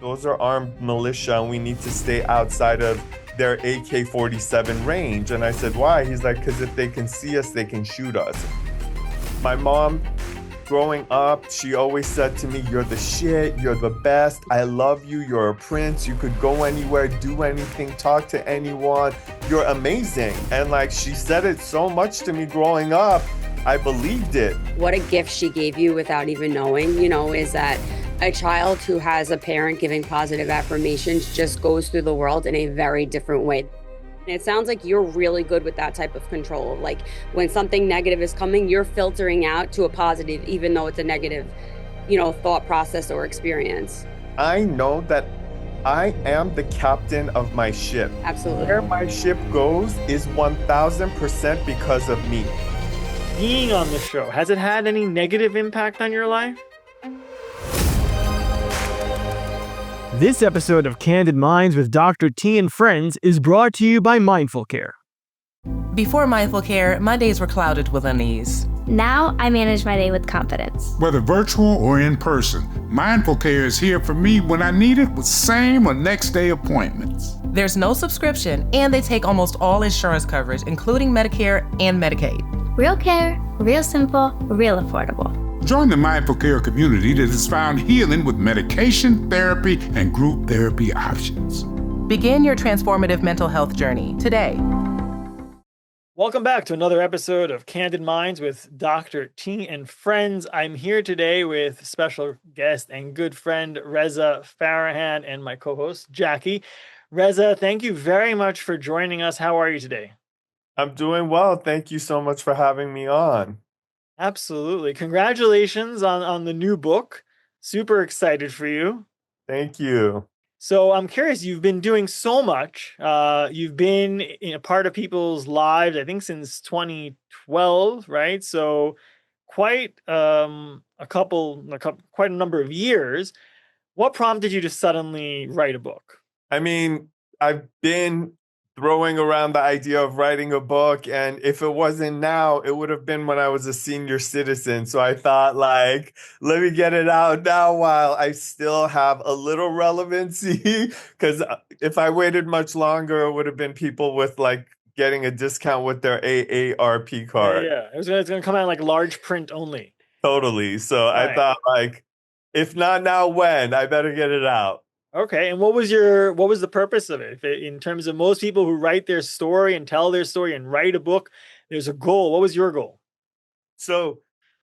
those are armed militia and we need to stay outside of their AK-47 range. And I said, why? He's like, because if they can see us, they can shoot us. My mom, growing up, she always said to me, you're the shit, you're the best, I love you, you're a prince, you could go anywhere, do anything, talk to anyone, you're amazing. And like, she said it so much to me growing up, I believed it. What a gift she gave you without even knowing, is that a child who has a parent giving positive affirmations just goes through the world in a very different way. It sounds like you're really good with that type of control. Like when something negative is coming, you're filtering out to a positive, even though it's a negative, thought process or experience. I know that I am the captain of my ship. Absolutely. Where my ship goes is 1000% because of me. Being on the show, has it had any negative impact on your life? This episode of Candid Minds with Dr. T and Friends is brought to you by Mindful Care. Before Mindful Care, my days were clouded with unease. Now I manage my day with confidence. Whether virtual or in person, Mindful Care is here for me when I need it with same or next day appointments. There's no subscription, and they take almost all insurance coverage, including Medicare and Medicaid. Real care, real simple, real affordable. Join the Mindful Care community that has found healing with medication, therapy, and group therapy options. Begin your transformative mental health journey today. Welcome back to another episode of Candid Minds with Dr. T and Friends. I'm here today with special guest and good friend Reza Farahan and my co-host Jackie. Reza, thank you very much for joining us. How are you today? I'm doing well. Thank you so much for having me on. Absolutely. Congratulations on the new book. Super excited for you. Thank you. So I'm curious, you've been doing so much. You've been a part of people's lives, I think, since 2012, right? So quite quite a number of years. What prompted you to suddenly write a book? I mean, I've been throwing around the idea of writing a book, and if it wasn't now, it would have been when I was a senior citizen. So I thought, like, let me get it out now while I still have a little relevancy, because if I waited much longer, it would have been people with like getting a discount with their AARP card. Yeah. It's going to come out like large print only. Totally. So Right. I thought, like, if not now, when? I better get it out. Okay. And what was the purpose of it? In terms of most people who write their story and tell their story and write a book, there's a goal. What was your goal? So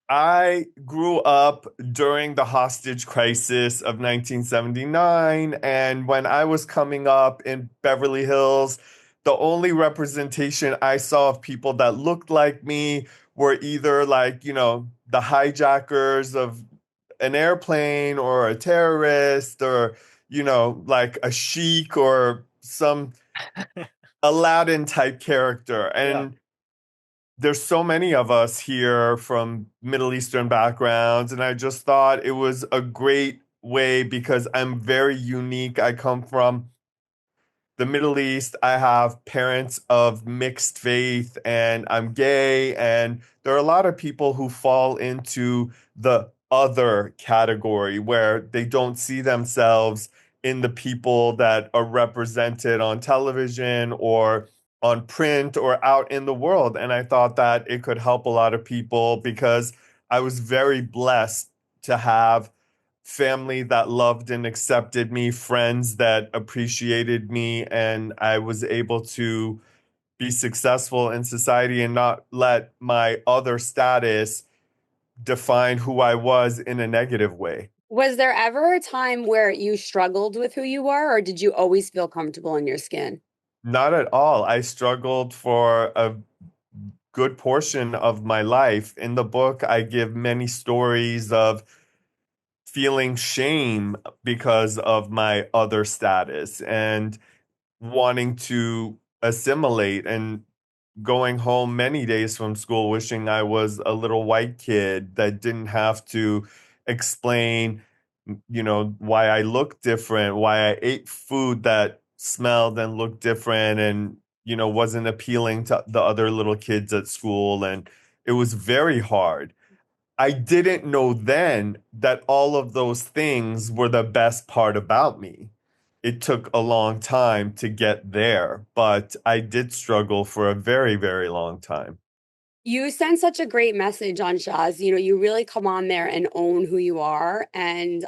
I grew up during the hostage crisis of 1979. And when I was coming up in Beverly Hills, the only representation I saw of people that looked like me were either like, the hijackers of an airplane or a terrorist or like a sheik or some Aladdin type character. And there's so many of us here from Middle Eastern backgrounds. And I just thought it was a great way because I'm very unique. I come from the Middle East. I have parents of mixed faith and I'm gay. And there are a lot of people who fall into the other category where they don't see themselves in the people that are represented on television or on print or out in the world. And I thought that it could help a lot of people because I was very blessed to have family that loved and accepted me, friends that appreciated me, and I was able to be successful in society and not let my other status define who I was in a negative way. Was there ever a time where you struggled with who you are, or did you always feel comfortable in your skin? Not at all. I struggled for a good portion of my life. In the book, I give many stories of feeling shame because of my other status and wanting to assimilate and going home many days from school wishing I was a little white kid that didn't have to explain, why I looked different, why I ate food that smelled and looked different and, wasn't appealing to the other little kids at school. And it was very hard. I didn't know then that all of those things were the best part about me. It took a long time to get there, but I did struggle for a very, very long time. You send such a great message on Shahs. You know, you really come on there and own who you are. And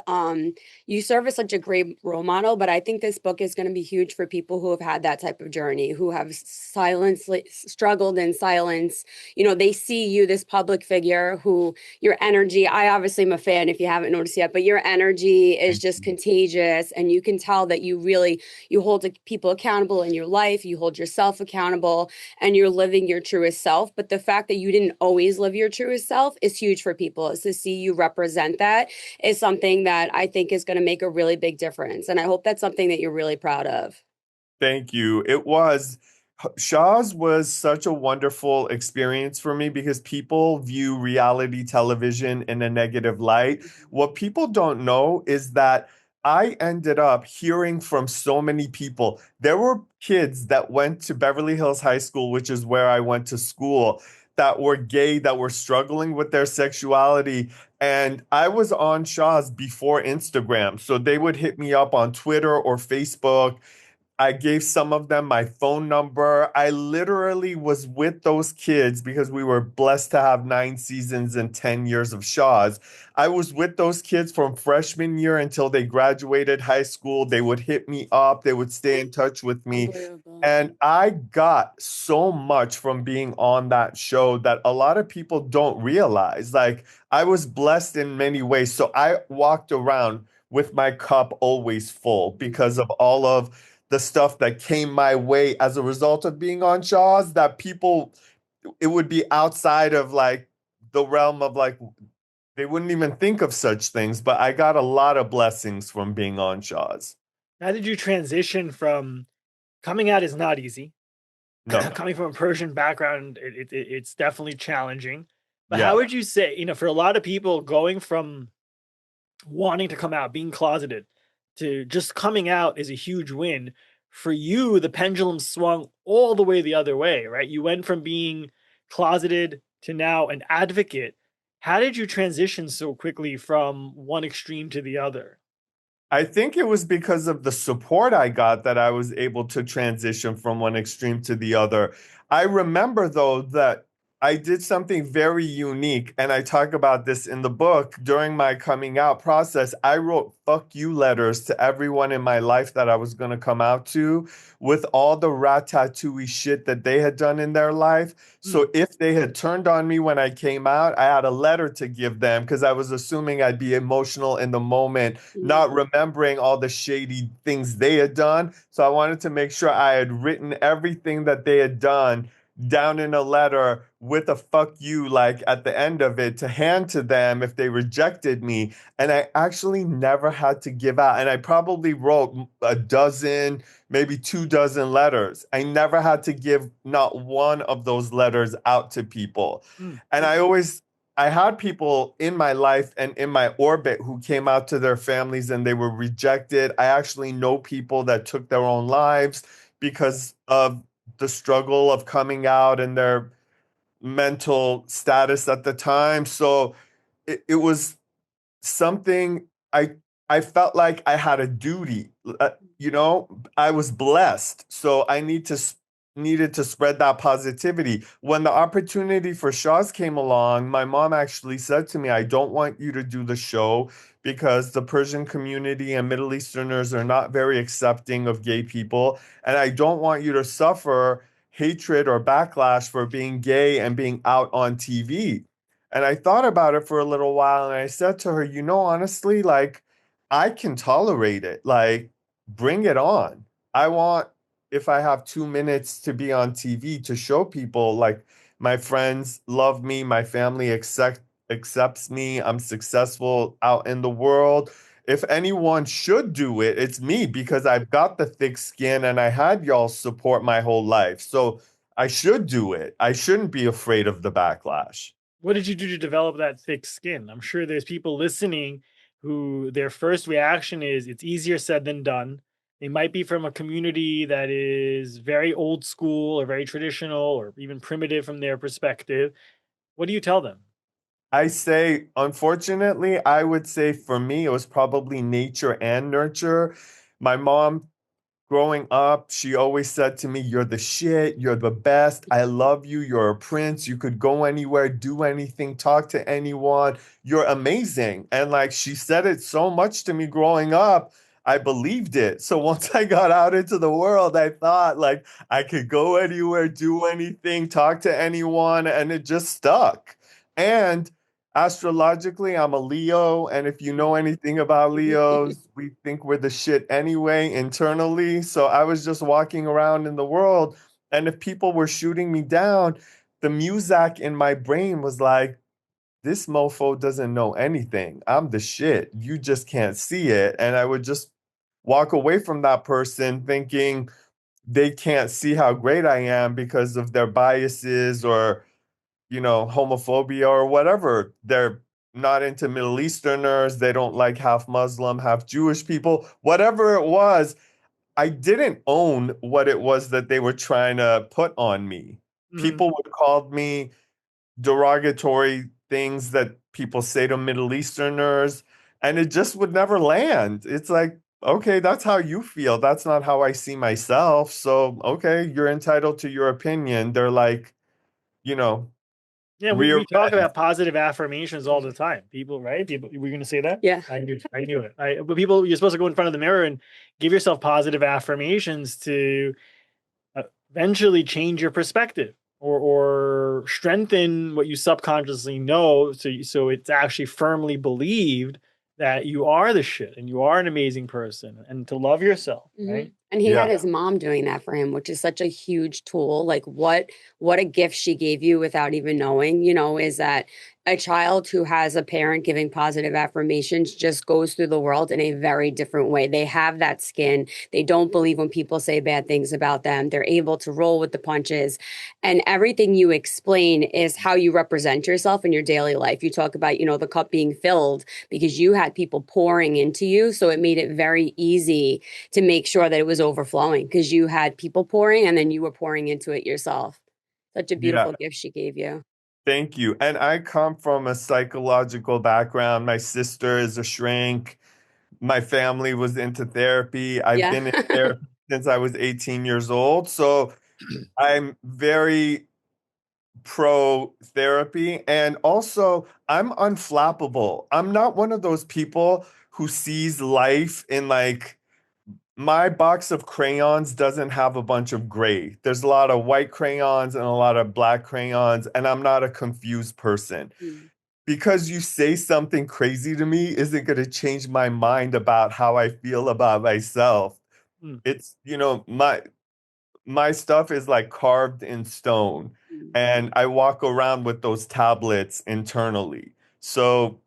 you serve as such a great role model. But I think this book is going to be huge for people who have had that type of journey, who have struggled in silence. You know, they see you, this public figure who your energy, I obviously am a fan if you haven't noticed yet, but your energy is Thank just you. contagious. And you can tell that you hold people accountable in your life, you hold yourself accountable, and you're living your truest self. But the fact that you didn't always live your truest self is huge for people. Is to see you represent that is something that I think is going to make a really big difference. And I hope that's something that you're really proud of. Thank you. It was Shaw's was such a wonderful experience for me because people view reality television in a negative light. What people don't know is that I ended up hearing from so many people. There were kids that went to Beverly Hills High School, which is where I went to school, that were gay, that were struggling with their sexuality. And I was on Shaw's before Instagram. So they would hit me up on Twitter or Facebook. I gave some of them my phone number. I literally was with those kids because we were blessed to have 9 seasons and 10 years of Shaw's. I was with those kids from freshman year until they graduated high school. They would hit me up, they would stay in touch with me. Unbelievable. And I got so much from being on that show that a lot of people don't realize. Like, I was blessed in many ways. So I walked around with my cup always full because of all of the stuff that came my way as a result of being on Shaw's that people, it would be outside of like the realm of like, they wouldn't even think of such things, but I got a lot of blessings from being on Shaw's. How did you transition from coming out is not easy? No, Coming from a Persian background, it's definitely challenging. But how yeah. would you say, for a lot of people going from wanting to come out, being closeted, to just coming out is a huge win. For you, the pendulum swung all the way the other way, right? You went from being closeted to now an advocate. How did you transition so quickly from one extreme to the other? I think it was because of the support I got that I was able to transition from one extreme to the other. I remember, though, that I did something very unique, and I talk about this in the book. During my coming out process, I wrote fuck you letters to everyone in my life that I was going to come out to with all the ratatouille shit that they had done in their life. Mm, So if they had turned on me when I came out, I had a letter to give them because I was assuming I'd be emotional in the moment, not remembering all the shady things they had done. So I wanted to make sure I had written everything that they had done down in a letter with a fuck you like at the end of it to hand to them if they rejected me. And I actually never had to give out. And I probably wrote a dozen, maybe 2 dozen letters. I never had to give not one of those letters out to people. mm. And I had people in my life and in my orbit who came out to their families and they were rejected. I actually know people that took their own lives because of the struggle of coming out and their mental status at the time. So it was something I felt like I had a duty. I was blessed, so needed to spread that positivity. When the opportunity for Shaw's came along, my mom actually said to me, "I don't want you to do the show because the Persian community and Middle Easterners are not very accepting of gay people, and I don't want you to suffer hatred or backlash for being gay and being out on TV." And I thought about it for a little while and I said to her, honestly, like, I can tolerate it. Like, bring it on. I want, if I have 2 minutes to be on TV to show people, like, my friends love me, my family accepts me, I'm successful out in the world. If anyone should do it, it's me because I've got the thick skin and I had y'all support my whole life. So I should do it. I shouldn't be afraid of the backlash. What did you do to develop that thick skin? I'm sure there's people listening who their first reaction is it's easier said than done. They might be from a community that is very old school or very traditional or even primitive from their perspective. What do you tell them? I say, unfortunately, I would say for me, it was probably nature and nurture. My mom growing up, she always said to me, "You're the shit. You're the best. I love you. You're a prince. You could go anywhere, do anything, talk to anyone. You're amazing." And like she said it so much to me growing up, I believed it. So once I got out into the world, I thought like I could go anywhere, do anything, talk to anyone, and it just stuck. And astrologically, I'm a Leo, and if you know anything about Leos, we think we're the shit anyway internally. So I was just walking around in the world, and if people were shooting me down, the muzak in my brain was like, this mofo doesn't know anything. I'm the shit. You just can't see it. And I would just walk away from that person thinking they can't see how great I am because of their biases or homophobia or whatever. They're not into Middle Easterners. They don't like half Muslim, half Jewish people. Whatever it was, I didn't own what it was that they were trying to put on me. Mhm. People would call me derogatory things that people say to Middle Easterners, and it just would never land. It's like, okay, that's how you feel. That's not how I see myself. So, okay, you're entitled to your opinion. They're like, you know, Yeah, rear we talk about positive affirmations all the time. People, right? People, were you going to say that? Yeah. I knew it. But people, you're supposed to go in front of the mirror and give yourself positive affirmations to eventually change your perspective or strengthen what you subconsciously know, so it's actually firmly believed that you are the shit and you are an amazing person, and to love yourself, right? And he had Yeah. his mom doing that for him, which is such a huge tool. Like what a gift she gave you without even knowing, is that a child who has a parent giving positive affirmations just goes through the world in a very different way. They have that skin. They don't believe when people say bad things about them. They're able to roll with the punches. And everything you explain is how you represent yourself in your daily life. You talk about, the cup being filled because you had people pouring into you. So it made it very easy to make sure that it was overflowing because you had people pouring and then you were pouring into it yourself. Such a Yeah. beautiful gift she gave you. Thank you. And I come from a psychological background. My sister is a shrink. My family was into therapy. I've Yeah. been in therapy since I was 18 years old. So I'm very pro therapy. And also, I'm unflappable. I'm not one of those people who sees life in like, my box of crayons doesn't have a bunch of gray. There's a lot of white crayons and a lot of black crayons, and I'm not a confused person. Mm. Because you say something crazy to me isn't going to change my mind about how I feel about myself. Mm. It's, my stuff is like carved in stone, Mm. and I walk around with those tablets internally. So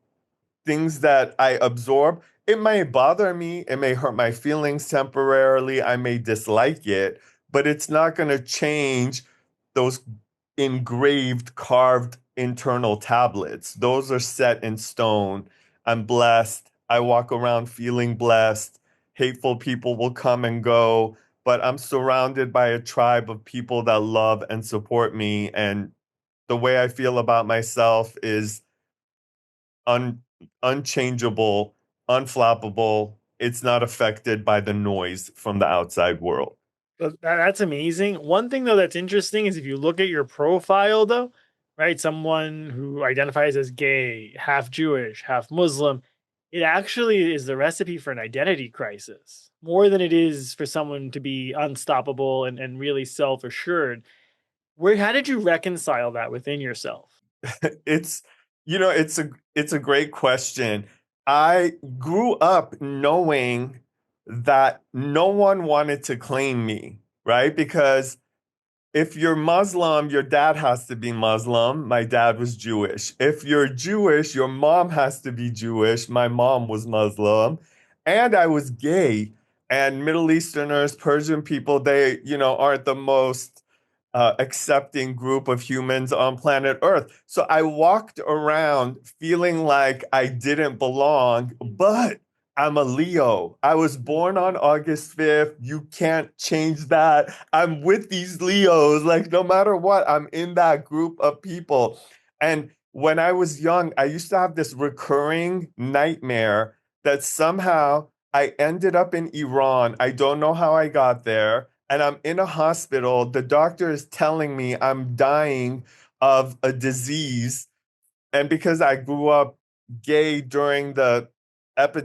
things that I absorb, it may bother me, it may hurt my feelings temporarily, I may dislike it, but it's not going to change those engraved, carved internal tablets. Those are set in stone. I'm blessed. I walk around feeling blessed. Hateful people will come and go, but I'm surrounded by a tribe of people that love and support me. And the way I feel about myself is un unchangeable, unflappable. It's not affected by the noise from the outside world. That's amazing. One thing though that's interesting is if you look at your profile though, right? Someone who identifies as gay, half Jewish, half Muslim, it actually is the recipe for an identity crisis more than it is for someone to be unstoppable and really self-assured. How did you reconcile that within yourself? It's it's a great question. I grew up knowing that no one wanted to claim me, right? Because if you're Muslim, your dad has to be Muslim. My dad was Jewish. If you're Jewish, your mom has to be Jewish. My mom was Muslim. And I was gay. And Middle Easterners, Persian people, they, aren't the most accepting group of humans on planet Earth. So I walked around feeling like I didn't belong, but I'm a Leo. I was born on August 5th. You can't change that. I'm with these Leos. Like, no matter what, I'm in that group of people. And when I was young, I used to have this recurring nightmare that somehow I ended up in Iran. I don't know how I got there. And I'm in a hospital. The doctor is telling me I'm dying of a disease. And because I grew up gay during the epi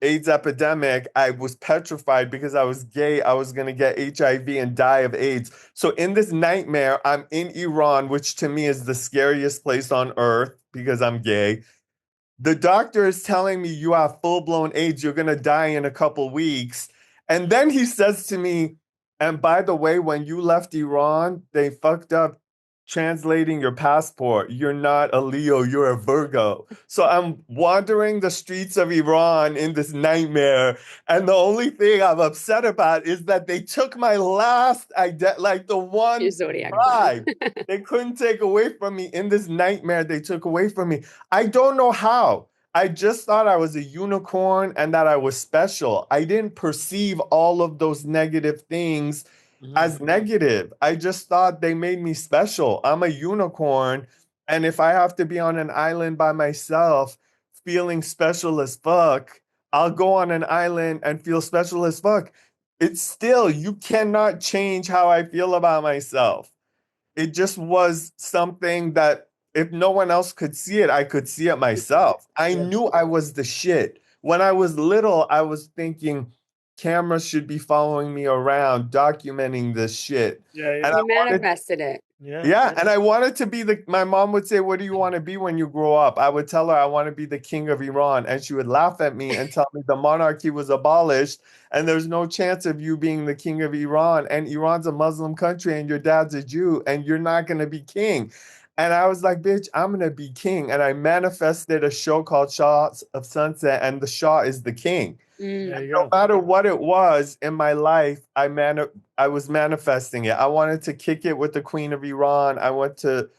AIDS epidemic, I was petrified because I was gay. I was going to get HIV and die of AIDS. So in this nightmare, I'm in Iran, which to me is the scariest place on earth because I'm gay. The doctor is telling me you have full-blown AIDS, you're gonna die in a couple weeks. And then he says to me, and by the way, when you left Iran, they fucked up translating your passport. You're not a Leo, you're a Virgo. So I'm wandering the streets of Iran in this nightmare. And the only thing I'm upset about is that they took my last like the Your one zodiac tribe. sign. They couldn't take away from me in this nightmare. They took away from me. I don't know how. I just thought I was a unicorn and that I was special. I didn't perceive all of those negative things as negative. I just thought they made me special. I'm a unicorn. And if I have to be on an island by myself, feeling special as fuck, I'll go on an island and feel special as fuck. It's still, you cannot change how I feel about myself. It just was something that if no one else could see it, I could see it myself. I knew I was the shit. When I was little, I was thinking cameras should be following me around, documenting this shit. And I You wanted manifested it. yeah, and I wanted to be my mom would say, "What do you want to be when you grow up?" I would tell her I want to be the king of Iran, and she would laugh at me and tell me the monarchy was abolished and there's no chance of you being the king of Iran, and Iran's a Muslim country and your dad's a Jew and you're not going to be king. And I was like, "Bitch, I'm going to be king." And I manifested a show called Shahs of Sunset, and the Shah is the king. There you No go. matter what it was in my life, I was manifesting it. I wanted to kick it with the Queen of Iran. I went to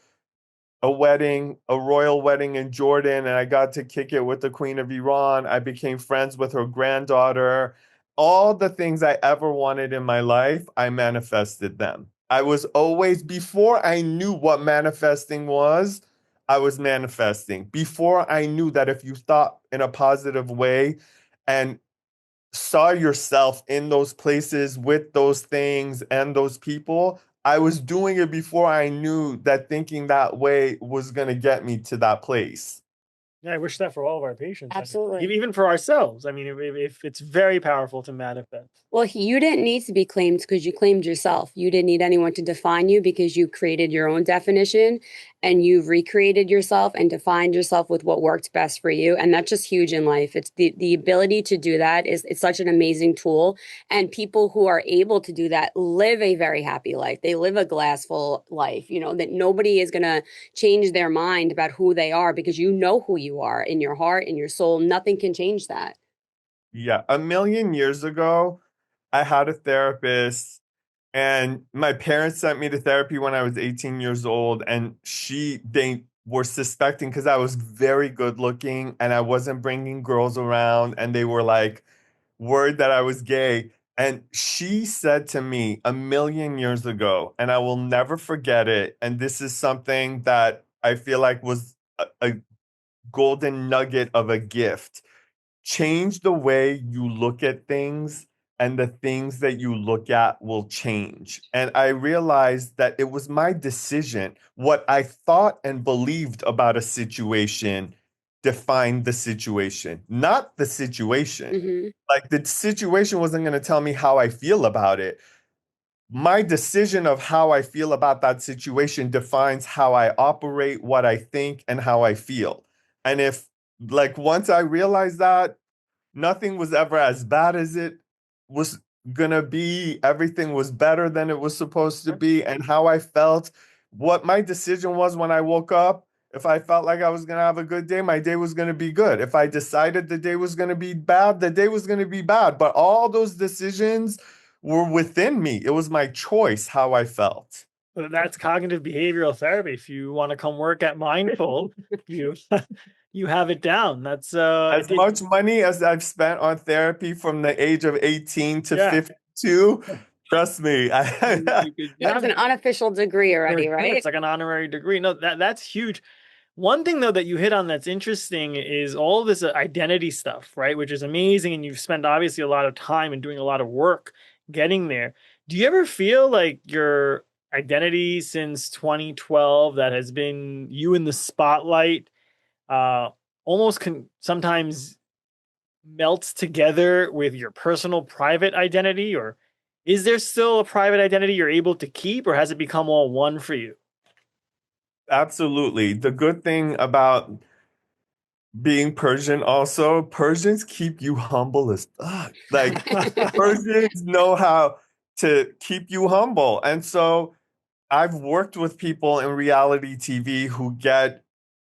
a wedding, a royal wedding in Jordan, and I got to kick it with the Queen of Iran. I became friends with her granddaughter. All the things I ever wanted in my life, I manifested them. I was always, before I knew what manifesting was, I was manifesting. Before I knew that if you thought in a positive way and saw yourself in those places with those things and those people, I was doing it before I knew that thinking that way was going to get me to that place. Yeah, I wish that for all of our patients. I mean, Absolutely. even for ourselves. I mean, if it's very powerful to manifest. Well, you didn't need to be claimed because you claimed yourself. You didn't need anyone to define you because you created your own definition and you've recreated yourself and defined yourself with what worked best for you. And that's just huge in life. It's the ability to do that it's such an amazing tool. And people who are able to do that live a very happy life. They live a glass full life, that nobody is going to change their mind about who they are because you know who you are in your heart, in your soul. Nothing can change that. Yeah, a million years ago, I had a therapist, and my parents sent me to therapy when I was 18 years old, and they were suspecting because I was very good looking and I wasn't bringing girls around, and they were like worried that I was gay. And she said to me a million years ago, and I will never forget it. And this is something that I feel like was a golden nugget of a gift. Change the way you look at things, and the things that you look at will change. And I realized that it was my decision. What I thought and believed about a situation defined the situation, not the situation. Hmm. Like the situation wasn't going to tell me how I feel about it. My decision of how I feel about that situation defines how I operate, what I think, and how I feel. And if, like, once I realized that, nothing was ever as bad as it was gonna be. Everything was better than it was supposed to be. And how I felt, what my decision was when I woke up, if I felt like I was gonna have a good day, my day was gonna be good. If I decided the day was gonna be bad, the day was gonna be bad. But all those decisions were within me. It was my choice how I felt. But that's cognitive behavioral therapy. If you want to come work at Mindful, you you have it down. That's As much money as I've spent on therapy from the age of 18 to 52, trust me. That's an unofficial degree already, right? It's like an honorary degree. No, that's huge. One thing though that you hit on that's interesting is all this identity stuff, right? Which is amazing, and you've spent obviously a lot of time and doing a lot of work getting there. Do you ever feel like your identity since 2012 that has been you in the spotlight uh almost can sometimes melts together with your personal private identity, or is there still a private identity you're able to keep, or has it become all one for you? Absolutely. The good thing about being Persian also, Persians keep you humble as fuck. Like Persians know how to keep you humble. And so I've worked with people in reality TV who get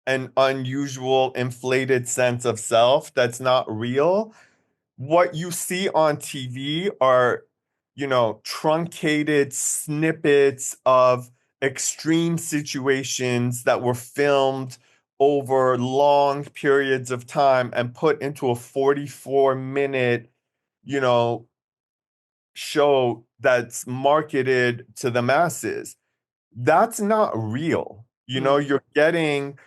an unusual, inflated sense of self that's not real. What you see on TV are, truncated snippets of extreme situations that were filmed over long periods of time and put into a 44-minute, you know, show that's marketed to the masses. That's not real. You're getting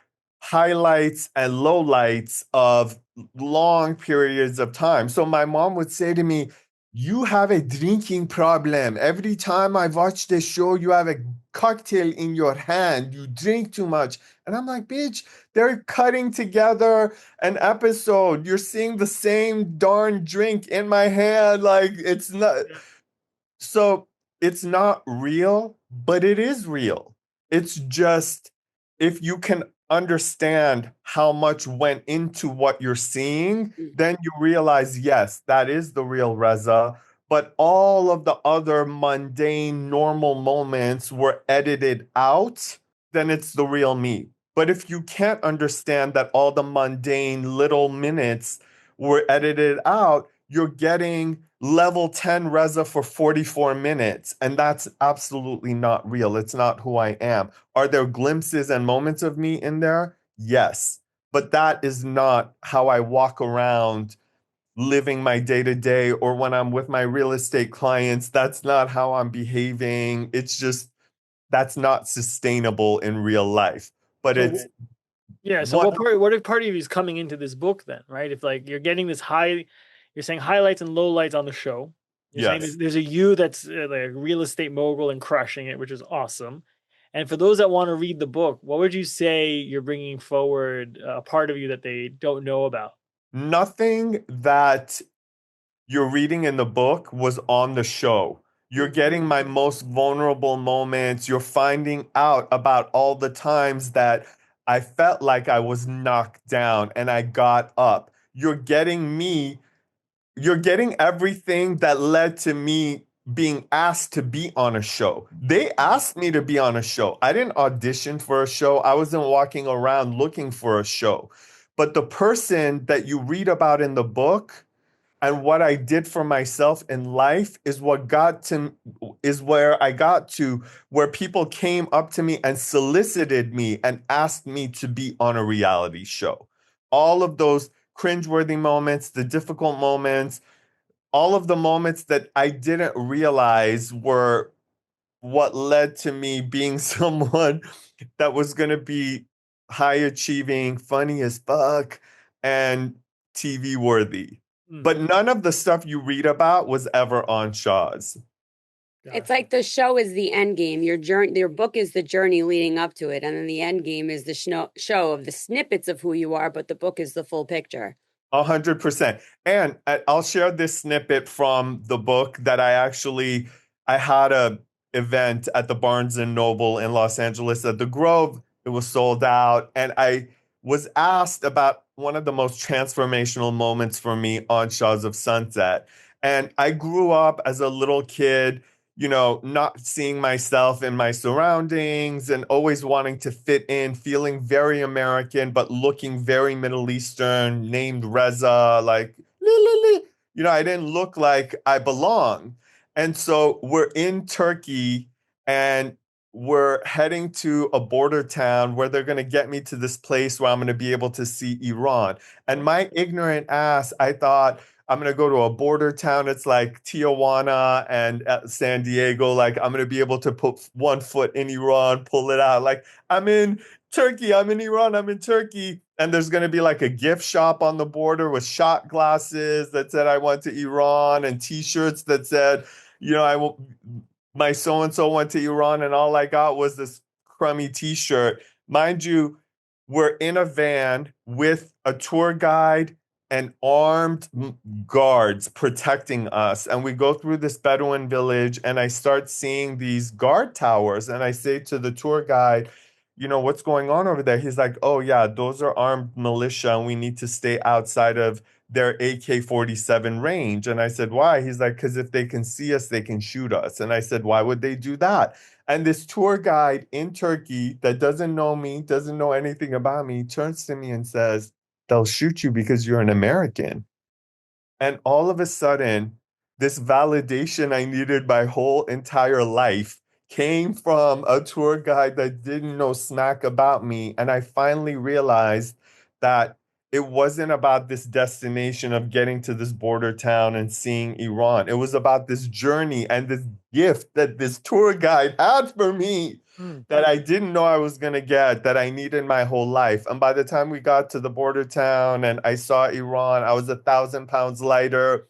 highlights and lowlights of long periods of time. So my mom would say to me, "You have a drinking problem. Every time I watch this show, you have a cocktail in your hand. You drink too much." And I'm like, "Bitch, they're cutting together an episode. You're seeing the same darn drink in my hand. Like, it's not." So it's not real, but it is real. It's just if you can understand how much went into what you're seeing, then you realize, yes, that is the real Reza. But all of the other mundane, normal moments were edited out, then it's the real me. But if you can't understand that all the mundane little minutes were edited out, you're getting level 10 Reza for 44 minutes. And that's absolutely not real. It's not who I am. Are there glimpses and moments of me in there? Yes. But that is not how I walk around living my day to day, or when I'm with my real estate clients. That's not how I'm behaving. It's just, that's not sustainable in real life. But So it's yeah. So one, what if part of you is coming into this book then, right? If like you're getting this you're saying highlights and lowlights on the show. You're saying yes. there's a you that's like a real estate mogul and crushing it, which is awesome. And for those that want to read the book, what would you say you're bringing forward a part of you that they don't know about? Nothing that you're reading in the book was on the show. You're getting my most vulnerable moments. You're finding out about all the times that I felt like I was knocked down and I got up. You're getting everything that led to me being asked to be on a show. They asked me to be on a show. I didn't audition for a show. I wasn't walking around looking for a show. But the person that you read about in the book and what I did for myself in life is where I got to, where people came up to me and solicited me and asked me to be on a reality show. All of those cringeworthy moments, the difficult moments, all of the moments that I didn't realize were what led to me being someone that was going to be high achieving, funny as fuck, and TV worthy. But none of the stuff you read about was ever on Shahs. It's like the show is the end game. Your journey, your book is the journey leading up to it, and then the end game is the show of the snippets of who you are. But the book is the full picture. 100%. And I'll share this snippet from the book that I had a event at the Barnes and Noble in Los Angeles at the Grove. It was sold out. And I was asked about one of the most transformational moments for me on Shahs of Sunset. And I grew up as a little kid, not seeing myself in my surroundings and always wanting to fit in, feeling very American, but looking very Middle Eastern, named Reza, like, I didn't look like I belong. And so we're in Turkey and we're heading to a border town where they're going to get me to this place where I'm going to be able to see Iran. And my ignorant ass, I thought, I'm gonna go to a border town. It's like Tijuana and San Diego. Like I'm gonna be able to put one foot in Iran, pull it out. Like I'm in Turkey, I'm in Iran, I'm in Turkey. And there's gonna be like a gift shop on the border with shot glasses that said I went to Iran and t-shirts that said, my so and so went to Iran, and all I got was this crummy t-shirt. Mind you, we're in a van with a tour guide and armed guards protecting us. And we go through this Bedouin village, and I start seeing these guard towers. And I say to the tour guide, what's going on over there? He's like, oh, yeah, those are armed militia, and we need to stay outside of their AK-47 range. And I said, why? He's like, because if they can see us, they can shoot us. And I said, why would they do that? And this tour guide in Turkey that doesn't know me, doesn't know anything about me, turns to me and says, they'll shoot you because you're an American. And all of a sudden, this validation I needed my whole entire life came from a tour guide that didn't know smack about me. And I finally realized that it wasn't about this destination of getting to this border town and seeing Iran. It was about this journey and this gift that this tour guide had for me that I didn't know I was going to get, that I needed my whole life. And by the time we got to the border town and I saw Iran, I was 1,000 pounds lighter.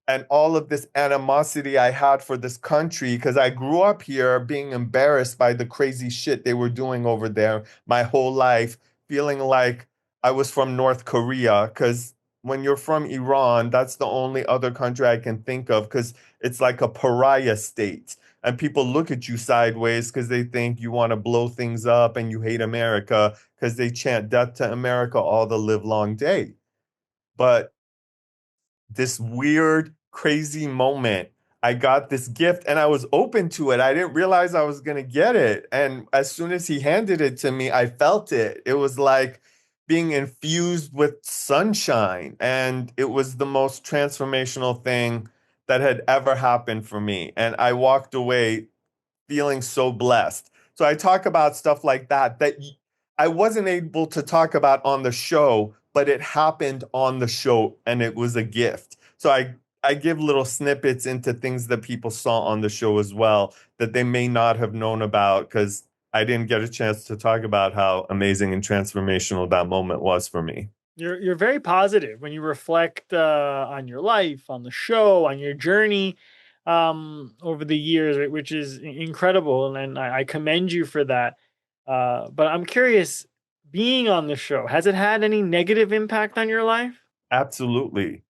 And all of this animosity I had for this country, because I grew up here being embarrassed by the crazy shit they were doing over there my whole life, feeling like I was from North Korea. Because when you're from Iran, that's the only other country I can think of, because it's like a pariah state. And people look at you sideways because they think you want to blow things up and you hate America because they chant death to America all the live long day. But this weird, crazy moment, I got this gift and I was open to it. I didn't realize I was going to get it. And as soon as he handed it to me, I felt it. It was like being infused with sunshine. And it was the most transformational thing that had ever happened for me. And I walked away feeling so blessed. So I talk about stuff like that I wasn't able to talk about on the show, but it happened on the show and it was a gift. So I give little snippets into things that people saw on the show as well that they may not have known about, because I didn't get a chance to talk about how amazing and transformational that moment was for me. You're very positive when you reflect on your life, on the show, on your journey over the years, right, which is incredible, and I commend you for that. But I'm curious, being on the show, has it had any negative impact on your life? Absolutely.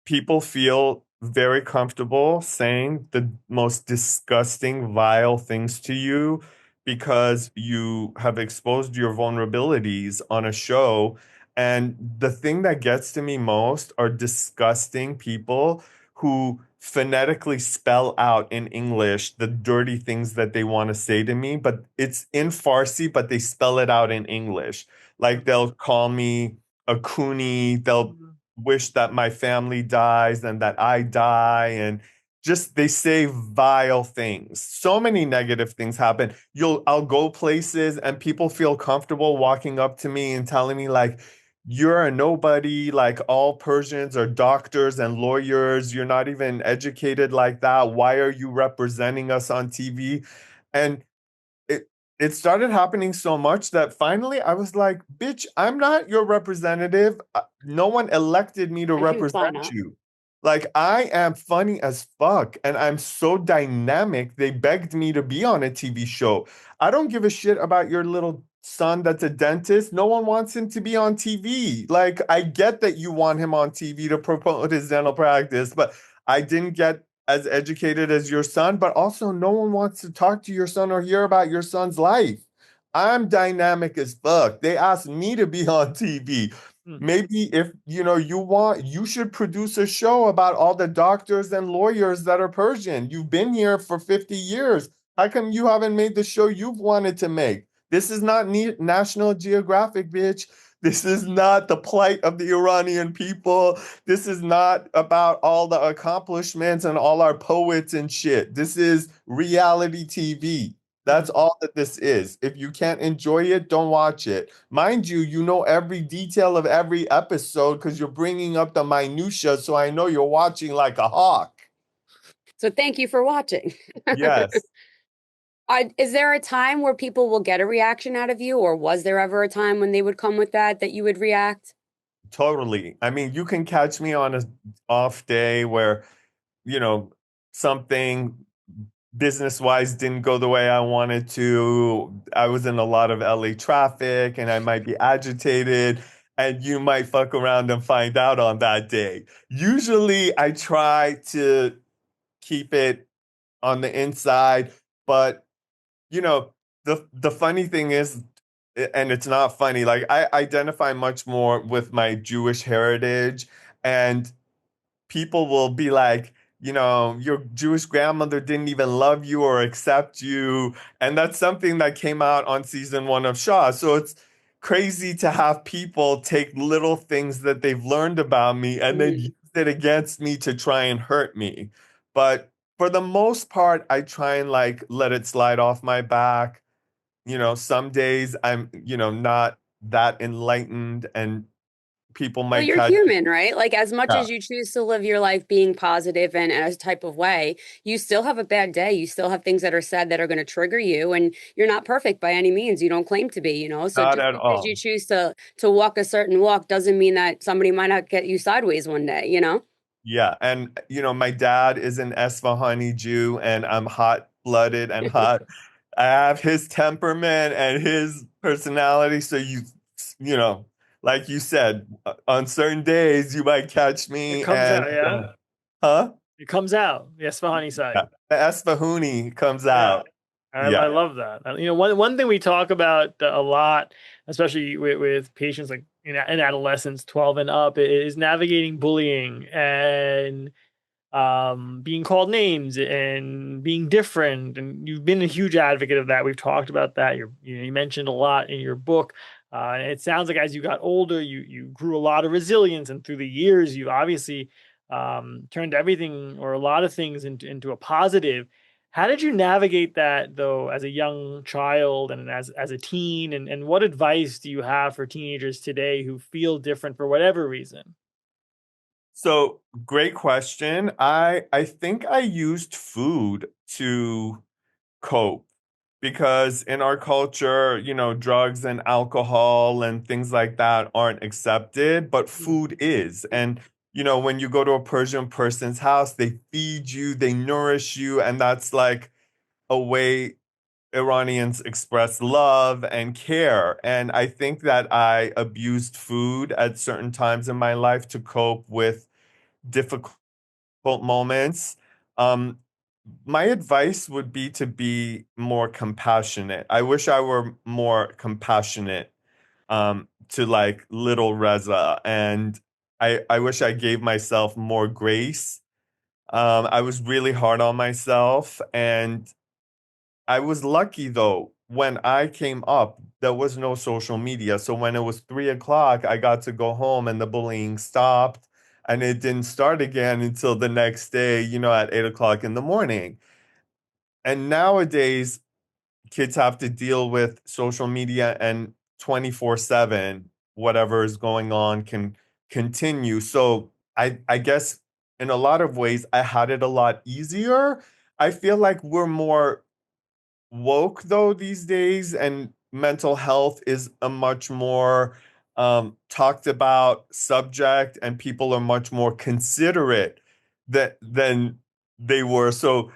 People feel very comfortable saying the most disgusting, vile things to you because you have exposed your vulnerabilities on a show. And the thing that gets to me most are disgusting people who phonetically spell out in English the dirty things that they want to say to me, but it's in Farsi, but they spell it out in English. Like they'll call me a Cooney, they'll wish that my family dies and that I die, and just they say vile things. So many negative things happen. I'll go places and people feel comfortable walking up to me and telling me like, you're a nobody, like all Persians are doctors and lawyers. You're not even educated like that. Why are you representing us on TV? And it started happening so much that finally I was like, bitch, I'm not your representative. No one elected me to represent you. Like, I am funny as fuck and I'm so dynamic. They begged me to be on a TV show. I don't give a shit about your little son that's a dentist. No one wants him to be on TV. Like, I get that you want him on TV to promote his dental practice, but I didn't get as educated as your son, but also no one wants to talk to your son or hear about your son's life. I'm dynamic as fuck. They asked me to be on TV. Maybe if you should produce a show about all the doctors and lawyers that are Persian. You've been here for 50 years. How come you haven't made the show you've wanted to make? This is not National Geographic, bitch. This is not the plight of the Iranian people. This is not about all the accomplishments and all our poets and shit. This is reality TV. That's all that this is. If you can't enjoy it, don't watch it. Mind you, you know every detail of every episode because you're bringing up the minutia, so I know you're watching like a hawk. So thank you for watching. Yes, Is there a time where people will get a reaction out of you, or was there ever a time when they would come with that you would react? totally. I mean, you can catch me on a off day where, you know, something business wise didn't go the way I wanted to. I was in a lot of LA traffic and I might be agitated, and you might fuck around and find out on that day. Usually I try to keep it on the inside, but you know, the funny thing is, and it's not funny, like I identify much more with my Jewish heritage, and people will be like, your Jewish grandmother didn't even love you or accept you. And that's something that came out on season one of Shah. So it's crazy to have people take little things that they've learned about me and then use it against me to try and hurt me. But for the most part, I try and like let it slide off my back. Some days I'm, not that enlightened and people Well, might you're catch. human, right? Like, as much Yeah. as you choose to live your life being positive and a type of way, you still have a bad day. You still have things that are said that are going to trigger you, and you're not perfect by any means. You don't claim to be, So Not just at because you all. choose to walk a certain walk doesn't mean that somebody might not get you sideways one day. Yeah, and my dad is an Esfahani Jew, and I'm hot-blooded and hot. I have his temperament and his personality, so you know, like you said, on certain days you might catch It me, comes and out, yeah. huh? It comes out. The Esfahani side. Yeah, the Esfahuni comes Yeah. out. I Yeah. love that. One thing we talk about a lot, especially with patients like in adolescence, 12 and up, is navigating bullying and being called names and being different. And you've been a huge advocate of that. We've talked about that. You mentioned a lot in your book. And it sounds like as you got older, you grew a lot of resilience, and through the years, you've obviously turned everything or a lot of things into a positive. How did you navigate that though, as a young child and as a teen? And what advice do you have for teenagers today who feel different for whatever reason? So, great question. I think I used food to cope because in our culture, drugs and alcohol and things like that aren't accepted, but food is. And, when you go to a Persian person's house, they feed you, they nourish you, and that's like a way Iranians express love and care. And I think that I abused food at certain times in my life to cope with difficult moments. Um, my advice would be to be more compassionate. I wish I were more compassionate to like little Reza, and I wish I gave myself more grace. I was really hard on myself, and I was lucky though. When I came up, there was no social media. So when it was 3 o'clock, I got to go home and the bullying stopped. And it didn't start again until the next day, at 8 o'clock in the morning. And nowadays, kids have to deal with social media and 24/7, whatever is going on can continue. So I guess in a lot of ways, I had it a lot easier. I feel like we're more woke though these days, and mental health is a much more talked about subject, and people are much more considerate than they were. So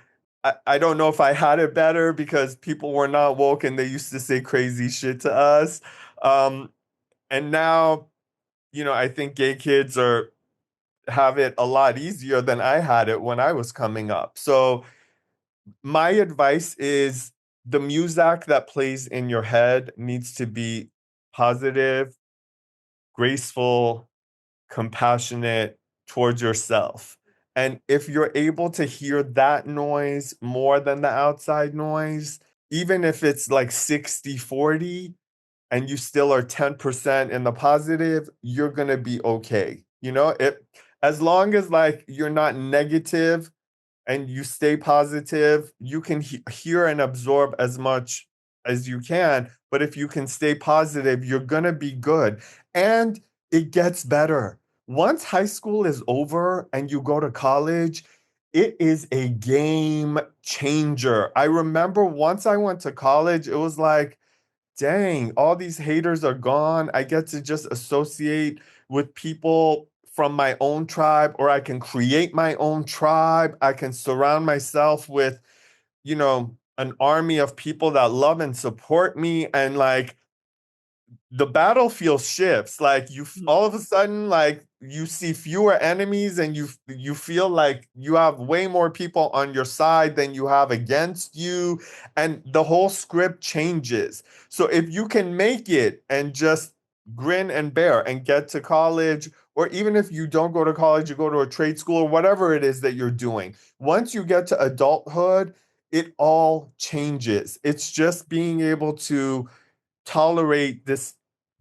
I don't know if I had it better because people were not woke and they used to say crazy shit to us. Um, and now, I think gay kids are have it a lot easier than I had it when I was coming up. So my advice is the music that plays in your head needs to be positive, graceful, compassionate towards yourself. And if you're able to hear that noise more than the outside noise, even if it's like 60/40, and you still are 10% in the positive, you're going to be okay. As long as like you're not negative and you stay positive, you can hear and absorb as much as you can. But if you can stay positive, you're going to be good. And it gets better. Once high school is over and you go to college, it is a game changer. I remember once I went to college, it was like, dang, all these haters are gone. I get to just associate with people from my own tribe, or I can create my own tribe. I can surround myself with, an army of people that love and support me. And like, the battlefield shifts. Like all of a sudden, like you see fewer enemies, and you feel like you have way more people on your side than you have against you, and the whole script changes. So if you can make it and just grin and bear and get to college, or even if you don't go to college, you go to a trade school or whatever it is that you're doing, once you get to adulthood, it all changes. It's just being able to tolerate this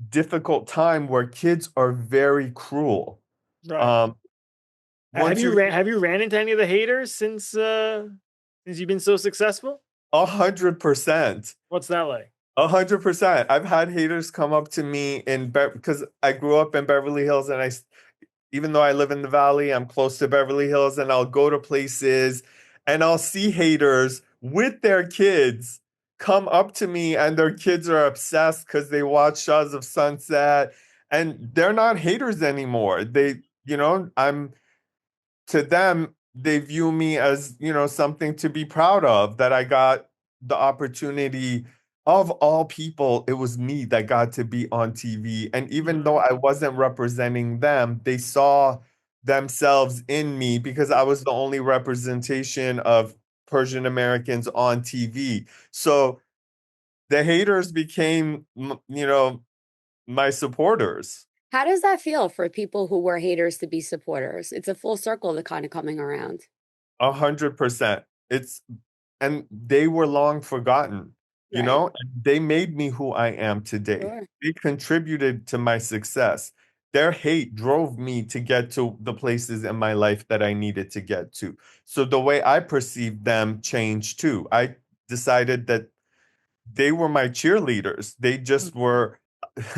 difficult time where kids are very cruel. Right. Once Have you ran into any of the haters since you've been so successful? 100%. What's that like? 100%. I've had haters come up to me because I grew up in Beverly Hills, and even though I live in the Valley, I'm close to Beverly Hills, and I'll go to places and I'll see haters with their kids come up to me, and their kids are obsessed because they watch Shahs of Sunset, and they're not haters anymore. I'm to them, they view me as, something to be proud of, that I got the opportunity. Of all people, it was me that got to be on TV. And even though I wasn't representing them, they saw themselves in me because I was the only representation of Persian Americans on TV. So the haters became, my supporters. How does that feel for people who were haters to be supporters? It's a full circle to kind of coming around. 100%. And they were long forgotten, Right. and they made me who I am today. Sure. They contributed to my success. Their hate drove me to get to the places in my life that I needed to get to. So the way I perceived them changed too. I decided that they were my cheerleaders. They just were.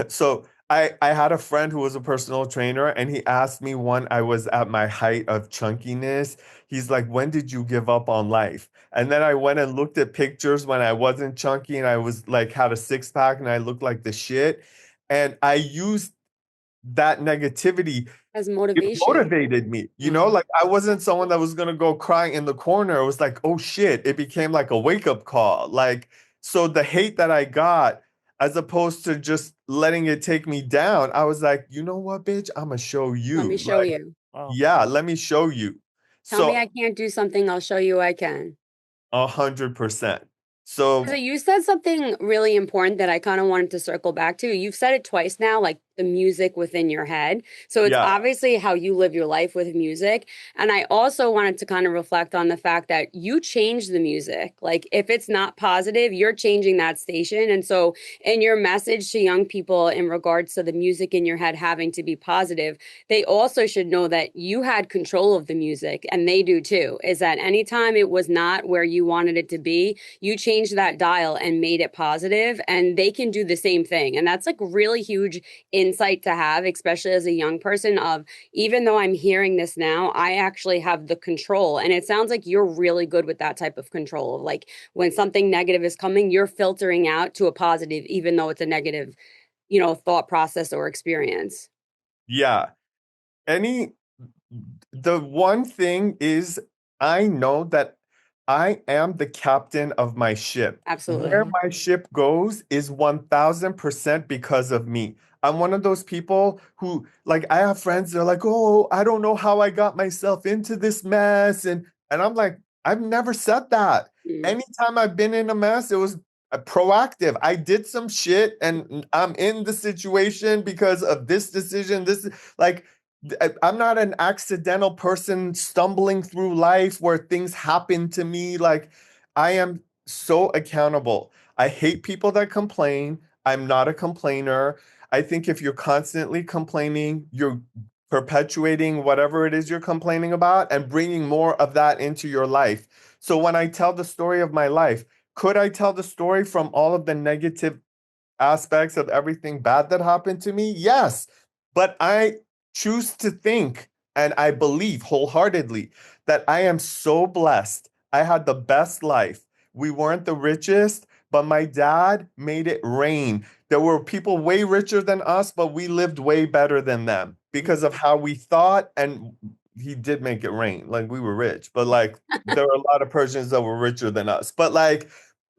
So I had a friend who was a personal trainer, and he asked me when I was at my height of chunkiness, he's like, when did you give up on life? And then I went and looked at pictures when I wasn't chunky and I was like, had a six pack and I looked like the shit. And I used that negativity. As It motivation. motivated me, like I wasn't someone that was gonna go crying in the corner. It was like, oh shit, it became like a wake-up call. Like, so the hate that I got, as opposed to just letting it take me down, I was like, you know what, bitch, I'm gonna show you. Let me show Like, you. Wow. yeah, let me show you. Tell me So I can't do something, I'll show you I can. 100%. So So you said something really important that I kind of wanted to circle back to. You've said it twice now, like the music within your head. So it's yeah, obviously how you live your life with music. And I also wanted to kind of reflect on the fact that you change the music. Like if it's not positive, you're changing that station. And so in your message to young people in regards to the music in your head having to be positive, they also should know that you had control of the music, and they do too. Is that anytime it was not where you wanted it to be, you changed that dial and made it positive, and they can do the same thing. And that's like really huge insight to have, especially as a young person, of even though I'm hearing this now, I actually have the control. And it sounds like you're really good with that type of control of like when something negative is coming, you're filtering out to a positive, even though it's a negative, thought process or experience. yeah. The one thing is, I know that I am the captain of my ship. Absolutely. Where my ship goes is 1000% because of me. I'm one of those people who, like, I have friends, they're like, oh, I don't know how I got myself into this mess. And I'm like, I've never said that. Anytime I've been in a mess, it was proactive. I did some shit and I'm in the situation because of this decision. Like, I'm not an accidental person stumbling through life where things happen to me. Like, I am so accountable. I hate people that complain. I'm not a complainer. I think if you're constantly complaining, you're perpetuating whatever it is you're complaining about and bringing more of that into your life. So when I tell the story of my life, could I tell the story from all of the negative aspects of everything bad that happened to me? Yes. But I choose to think and I believe wholeheartedly that I am so blessed. I had the best life. We weren't the richest, but my dad made it rain. There were people way richer than us, but we lived way better than them because of how we thought. And he did make it rain. Like we were rich, but like there are a lot of Persians that were richer than us. But like,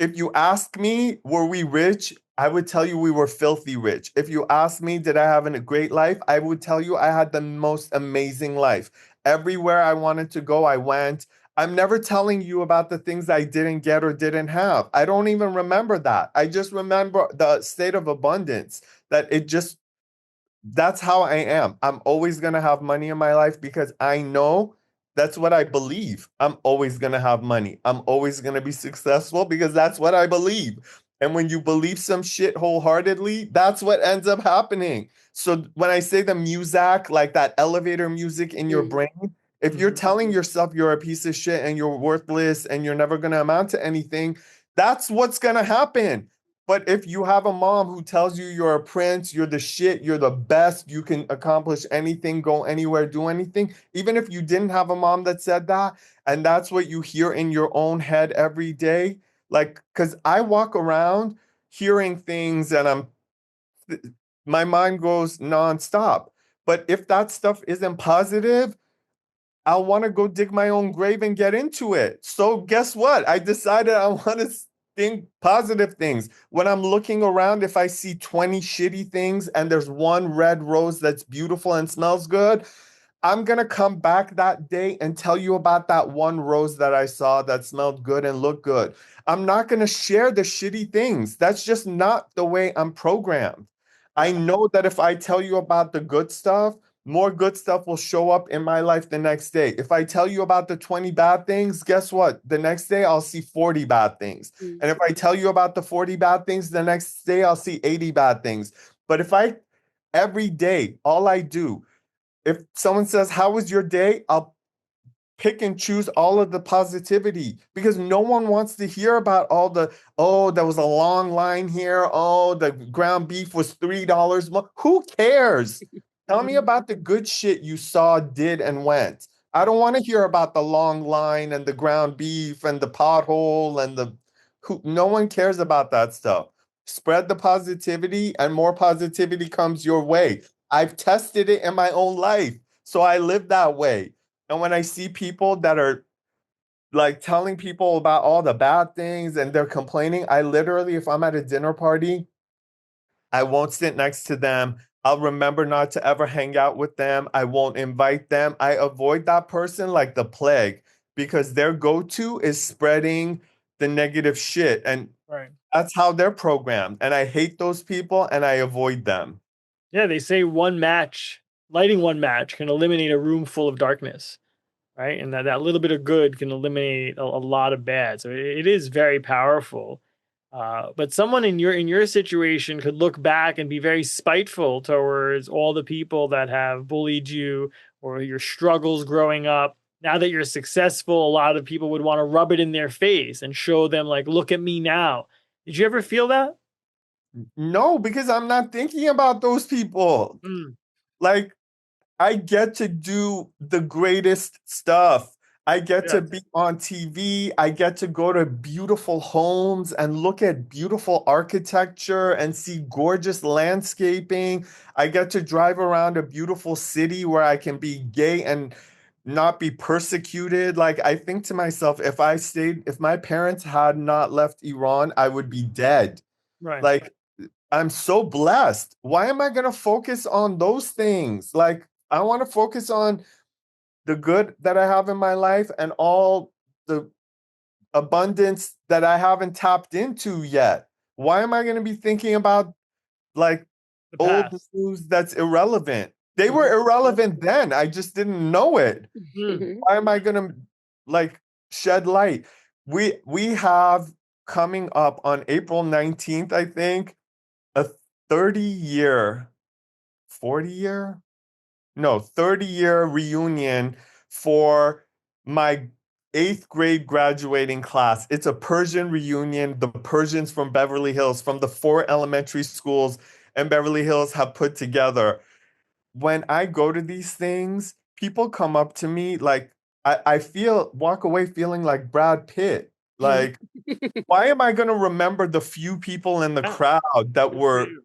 if you ask me, were we rich? I would tell you we were filthy rich. If you ask me, did I have a great life? I would tell you I had the most amazing life. Everywhere I wanted to go, I went. I'm never telling you about the things I didn't get or didn't have. I don't even remember that. I just remember the state of abundance that it just, that's how I am. I'm always going to have money in my life because I know that's what I believe. I'm always going to have money. I'm always going to be successful because that's what I believe. And when you believe some shit wholeheartedly, that's what ends up happening. So when I say the music, like that elevator music in your brain, if you're telling yourself you're a piece of shit and you're worthless and you're never going to amount to anything, that's what's going to happen. But if you have a mom who tells you you're a prince, you're the shit, you're the best, you can accomplish anything, go anywhere, do anything, even if you didn't have a mom that said that, and that's what you hear in your own head every day, like, because I walk around hearing things and my mind goes nonstop. But if that stuff isn't positive, I'll want to go dig my own grave and get into it. So guess what? I decided I want to think positive things. When I'm looking around, if I see 20 shitty things and there's one red rose that's beautiful and smells good, I'm going to come back that day and tell you about that one rose that I saw that smelled good and looked good. I'm not going to share the shitty things. That's just not the way I'm programmed. I know that if I tell you about the good stuff, more good stuff will show up in my life the next day. If I tell you about the 20 bad things, guess what? The next day I'll see 40 bad things. And if I tell you about the 40 bad things, the next day I'll see 80 bad things. But if I every day, all I do, if someone says, "How was your day?" I'll pick and choose all of the positivity because no one wants to hear about all the, oh, there was a long line here. Oh, the ground beef was $3 more. Who cares? Tell me about the good shit you saw, did, and went. I don't want to hear about the long line and the ground beef and the pothole and the who no one cares about that stuff. Spread the positivity and more positivity comes your way. I've tested it in my own life. So I live that way. And when I see people that are like telling people about all the bad things and they're complaining, I literally, if I'm at a dinner party, I won't sit next to them. I'll remember not to ever hang out with them. I won't invite them. I avoid that person like the plague because their go-to is spreading the negative shit. And Right. that's how they're programmed. And I hate those people and I avoid them. Yeah, they say lighting one match can eliminate a room full of darkness, right? And that little bit of good can eliminate a lot of bad. So it is very powerful. But someone in your situation could look back and be very spiteful towards all the people that have bullied you or your struggles growing up. Now that you're successful, a lot of people would want to rub it in their face and show them like, look at me now. Did you ever feel that? No, because I'm not thinking about those people. Like, I get to do the greatest stuff. I get Yeah. to be on TV. I get to go to beautiful homes and look at beautiful architecture and see gorgeous landscaping. I get to drive around a beautiful city where I can be gay and not be persecuted. Like, I think to myself, if my parents had not left Iran, I would be dead. Right. Like, I'm so blessed. Why am I going to focus on those things? Like, I want to focus on the good that I have in my life and all the abundance that I haven't tapped into yet. Why am I going to be thinking about like The old past. news that's irrelevant? They were irrelevant then. I just didn't know it. Why am I going to like shed light? We have coming up on April 19th, I think, a 30-year, 40-year no, 30-year reunion for my eighth grade graduating class. It's a Persian reunion. The Persians from Beverly Hills, from the 4 elementary schools in Beverly Hills, have put together. When I go to these things, people come up to me like I feel walk away feeling like Brad Pitt. Like, why am I gonna remember the few people in the Yeah, crowd that good for were you.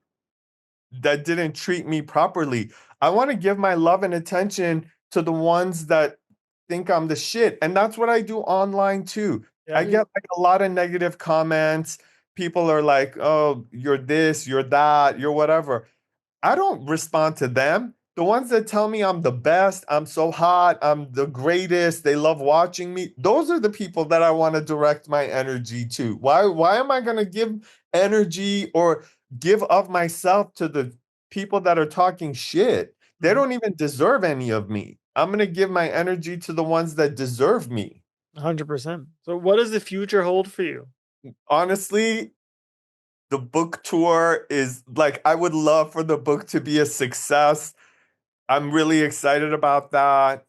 that didn't treat me properly? I want to give my love and attention to the ones that think I'm the shit. And that's what I do online too. I Yeah. get like a lot of negative comments. People are like, oh, you're this, you're that, you're whatever. I don't respond to them. The ones that tell me I'm the best, I'm so hot, I'm the greatest, they love watching me. Those are the people that I want to direct my energy to. Why am I going to give energy or give of myself to the people that are talking shit? They Mhm. don't even deserve any of me. I'm going to give my energy to the ones that deserve me. 100%. So what does the future hold for you? Honestly, the book tour is like, I would love for the book to be a success. I'm really excited about that.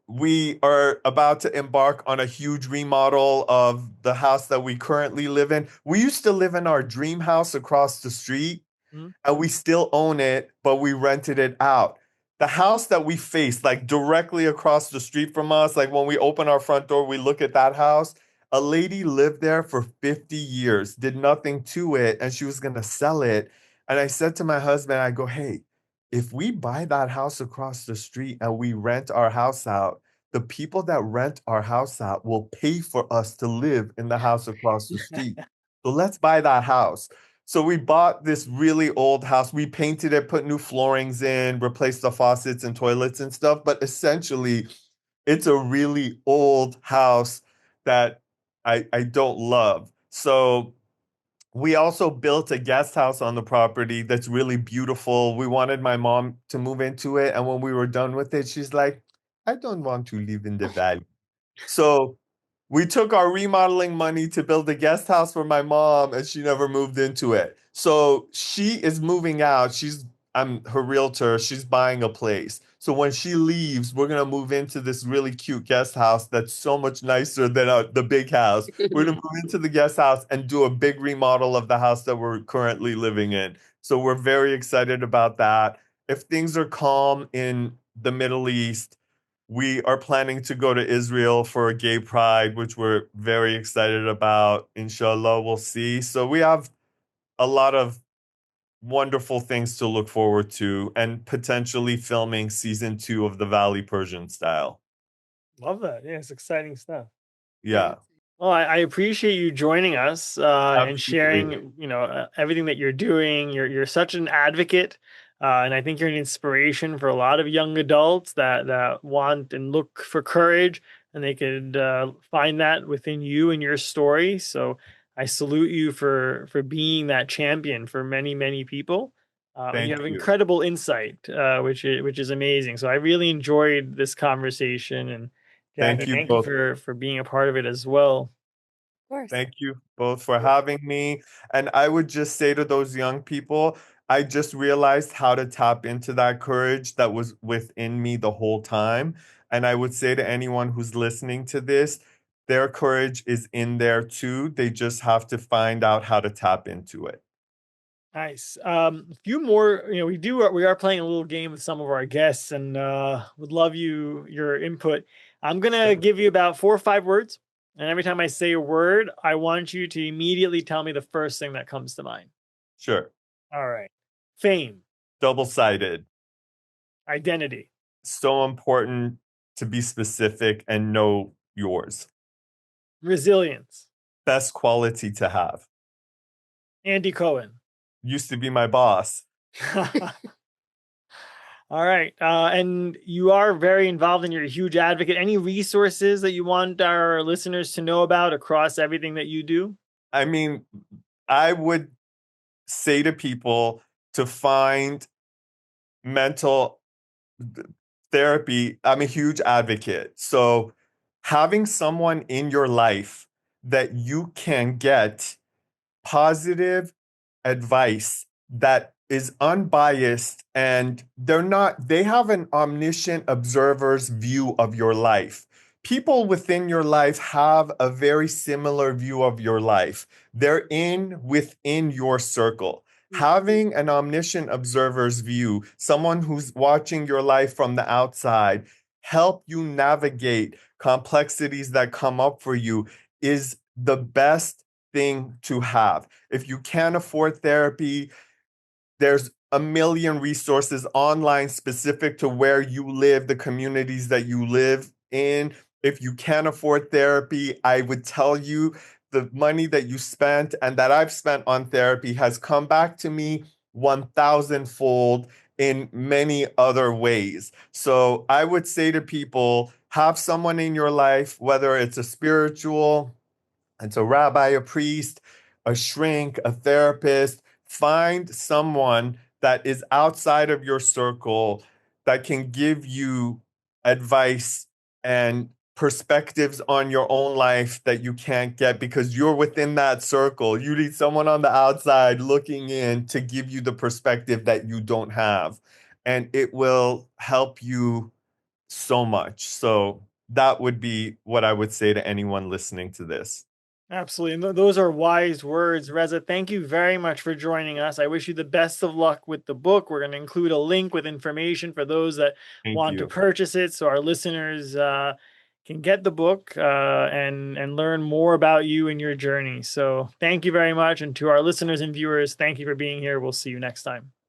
We are about to embark on a huge remodel of the house that we currently live in. We used to live in our dream house across the street, Mhm. and we still own it, but we rented it out. The house that we face, like directly across the street from us, like when we open our front door, we look at that house. A lady lived there for 50 years, did nothing to it, and she was going to sell it. And I said to my husband, I go, hey, if we buy that house across the street and we rent our house out, the people that rent our house out will pay for us to live in the house across the street. So let's buy that house. So we bought this really old house. We painted it, put new floorings in, replaced the faucets and toilets and stuff. But essentially, it's a really old house that I don't love. So we also built a guest house on the property that's really beautiful. We wanted my mom to move into it. And when we were done with it, she's like, I don't want to live in the valley. So we took our remodeling money to build a guest house for my mom, and she never moved into it. So she is moving out. I'm her realtor. She's buying a place. So when she leaves, we're gonna move into this really cute guest house that's so much nicer than the big house. We're gonna move into the guest house and do a big remodel of the house that we're currently living in. So we're very excited about that. If things are calm in the Middle East, we are planning to go to Israel for a gay pride, which we're very excited about. Inshallah, we'll see. So we have a lot of wonderful things to look forward to and potentially filming season 2 of the Valley Persian style. Love that. Yeah, it's exciting stuff. Yeah, Well, I appreciate you joining us and absolutely. sharing, everything that you're doing. You're such an advocate, and I think you're an inspiration for a lot of young adults that want and look for courage, and they could find that within you and your story. So I salute you for being that champion for many people. And you Thank have you. incredible insight, which is amazing. So I really enjoyed this conversation, and Thank Jasmine, you thank you both. for being a part of it as well. Of course. Thank you both for having me. And I would just say to those young people, I just realized how to tap into that courage that was within me the whole time. And I would say to anyone who's listening to this, their courage is in there too. They just have to find out how to tap into it. Nice. A few more, we are playing a little game with some of our guests and would love your input. I'm gonna Sure. give you about 4 or 5 words, and every time I say a word, I want you to immediately tell me the first thing that comes to mind. Sure. All right. Fame, Double-sided. identity, So important to be specific and know yours. resilience, Best quality to have. Andy Cohen. Used to be my boss. All right. And you are very involved and you're a huge advocate. Any resources that you want our listeners to know about across everything that you do? I mean, I would say to people to find mental therapy. I'm a huge advocate. So having someone in your life that you can get positive advice that is unbiased, and they have an omniscient observer's view of your life. People within your life have a very similar view of your life. They're within your circle. Having an omniscient observer's view, someone who's watching your life from the outside, help you navigate complexities that come up for you, is the best thing to have. If you can't afford therapy, there's a million resources online specific to where you live, the communities that you live in. If you can't afford therapy, I would tell you the money that you spent and that I've spent on therapy has come back to me 1,000-fold in many other ways. So I would say to people, have someone in your life, whether it's a spiritual, it's a rabbi, a priest, a shrink, a therapist. Find someone that is outside of your circle that can give you advice and perspectives on your own life that you can't get because you're within that circle. You need someone on the outside looking in to give you the perspective that you don't have. And it will help you so much. So that would be what I would say to anyone listening to this. Absolutely. And those are wise words. Reza, thank you very much for joining us. I wish you the best of luck with the book. We're going to include a link with information for those that Thank want to you. purchase it so our listeners can get the book and learn more about you and your journey. So thank you very much. And to our listeners and viewers, thank you for being here. We'll see you next time.